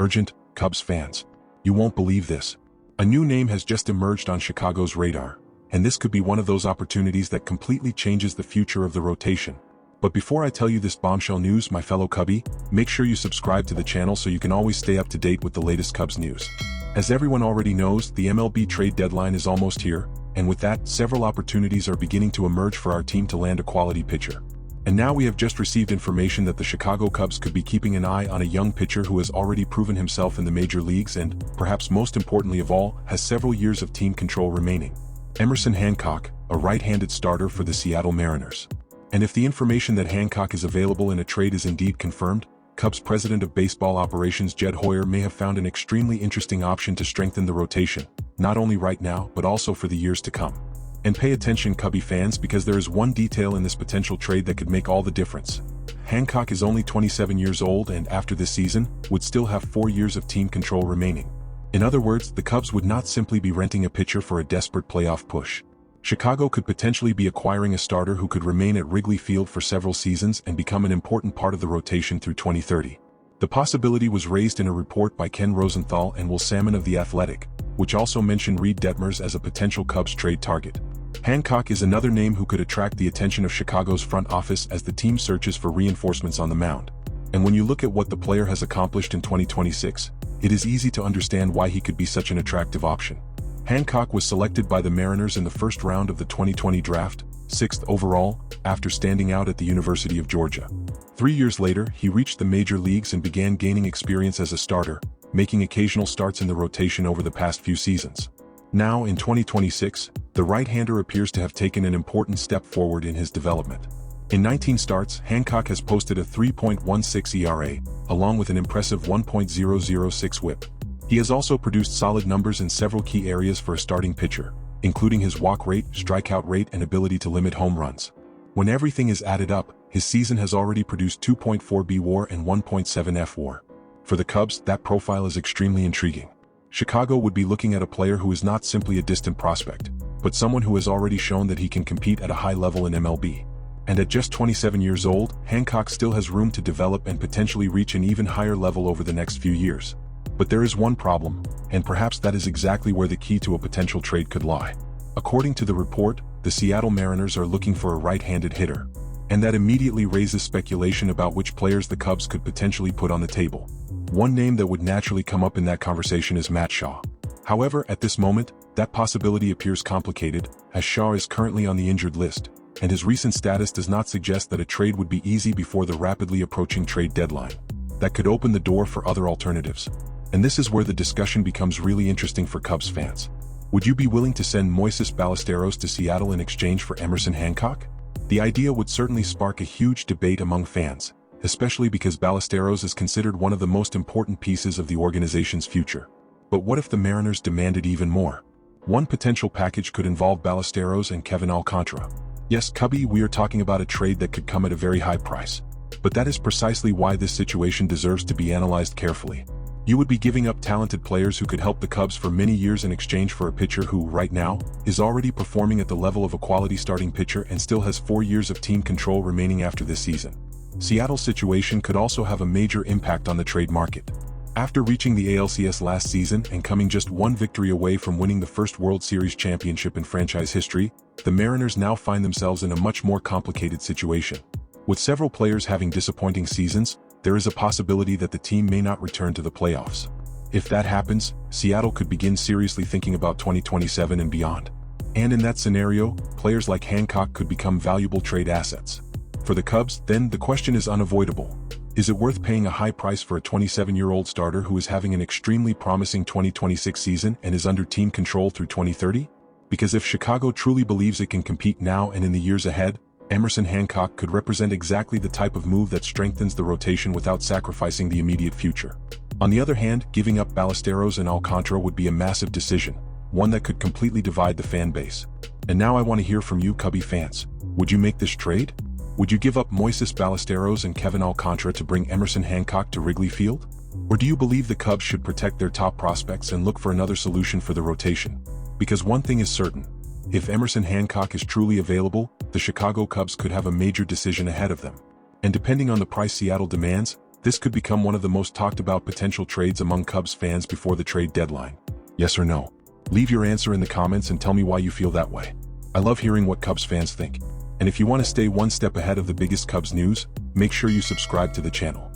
Urgent, Cubs fans. You won't believe this. A new name has just emerged on Chicago's radar, and this could be one of those opportunities that completely changes the future of the rotation. But before I tell you this bombshell news, my fellow Cubby, make sure you subscribe to the channel so you can always stay up to date with the latest Cubs news. As everyone already knows, the MLB trade deadline is almost here, and with that, several opportunities are beginning to emerge for our team to land a quality pitcher. And now we have just received information that the Chicago Cubs could be keeping an eye on a young pitcher who has already proven himself in the major leagues and, perhaps most importantly of all, has several years of team control remaining. Emerson Hancock, a right-handed starter for the Seattle Mariners. And if the information that Hancock is available in a trade is indeed confirmed, Cubs president of baseball operations Jed Hoyer may have found an extremely interesting option to strengthen the rotation, not only right now but also for the years to come. And pay attention, Cubby fans, because there is one detail in this potential trade that could make all the difference. Hancock is only 27 years old and after this season, would still have 4 years of team control remaining. In other words, the Cubs would not simply be renting a pitcher for a desperate playoff push. Chicago could potentially be acquiring a starter who could remain at Wrigley Field for several seasons and become an important part of the rotation through 2030. The possibility was raised in a report by Ken Rosenthal and Will Salmon of The Athletic, which also mentioned Reed Detmers as a potential Cubs trade target. Hancock is another name who could attract the attention of Chicago's front office as the team searches for reinforcements on the mound. And when you look at what the player has accomplished in 2026, it is easy to understand why he could be such an attractive option. Hancock was selected by the Mariners in the first round of the 2020 draft, 6th overall, after standing out at the University of Georgia. 3 years later, he reached the major leagues and began gaining experience as a starter, making occasional starts in the rotation over the past few seasons. Now, in 2026, the right-hander appears to have taken an important step forward in his development. In 19 starts, Hancock has posted a 3.16 ERA, along with an impressive 1.006 WHIP. He has also produced solid numbers in several key areas for a starting pitcher, including his walk rate, strikeout rate, and ability to limit home runs. When everything is added up, his season has already produced 2.4 B WAR and 1.7 F WAR. For the Cubs, that profile is extremely intriguing. Chicago would be looking at a player who is not simply a distant prospect, but someone who has already shown that he can compete at a high level in MLB. And at just 27 years old, Hancock still has room to develop and potentially reach an even higher level over the next few years. But there is one problem, and perhaps that is exactly where the key to a potential trade could lie. According to the report, the Seattle Mariners are looking for a right-handed hitter. And that immediately raises speculation about which players the Cubs could potentially put on the table. One name that would naturally come up in that conversation is Matt Shaw. However, at this moment, that possibility appears complicated, as Shaw is currently on the injured list, and his recent status does not suggest that a trade would be easy before the rapidly approaching trade deadline. That could open the door for other alternatives. And this is where the discussion becomes really interesting for Cubs fans. Would you be willing to send Moises Ballesteros to Seattle in exchange for Emerson Hancock? The idea would certainly spark a huge debate among fans, especially because Ballesteros is considered one of the most important pieces of the organization's future. But what if the Mariners demanded even more? One potential package could involve Ballesteros and Kevin Alcantara. Yes, Cubby, we are talking about a trade that could come at a very high price. But that is precisely why this situation deserves to be analyzed carefully. You would be giving up talented players who could help the Cubs for many years in exchange for a pitcher who, right now, is already performing at the level of a quality starting pitcher and still has 4 years of team control remaining after this season. Seattle's situation could also have a major impact on the trade market. After reaching the ALCS last season and coming just one victory away from winning the first World Series championship in franchise history, the Mariners now find themselves in a much more complicated situation. With several players having disappointing seasons, there is a possibility that the team may not return to the playoffs. If that happens, Seattle could begin seriously thinking about 2027 and beyond. And in that scenario, players like Hancock could become valuable trade assets. For the Cubs, then, the question is unavoidable. Is it worth paying a high price for a 27-year-old starter who is having an extremely promising 2026 season and is under team control through 2030? Because if Chicago truly believes it can compete now and in the years ahead, Emerson Hancock could represent exactly the type of move that strengthens the rotation without sacrificing the immediate future. On the other hand, giving up Ballesteros and Alcantara would be a massive decision, one that could completely divide the fan base. And now I want to hear from you, Cubby fans. Would you make this trade? Would you give up Moises Ballesteros and Kevin Alcantara to bring Emerson Hancock to Wrigley Field? Or do you believe the Cubs should protect their top prospects and look for another solution for the rotation? Because one thing is certain. If Emerson Hancock is truly available, the Chicago Cubs could have a major decision ahead of them. And depending on the price Seattle demands, This could become one of the most talked about potential trades among Cubs fans before the trade deadline. Yes or no? Leave your answer in the comments and tell me why you feel that way. I love hearing what Cubs fans think. And if you want to stay one step ahead of the biggest Cubs news, make sure you subscribe to the channel.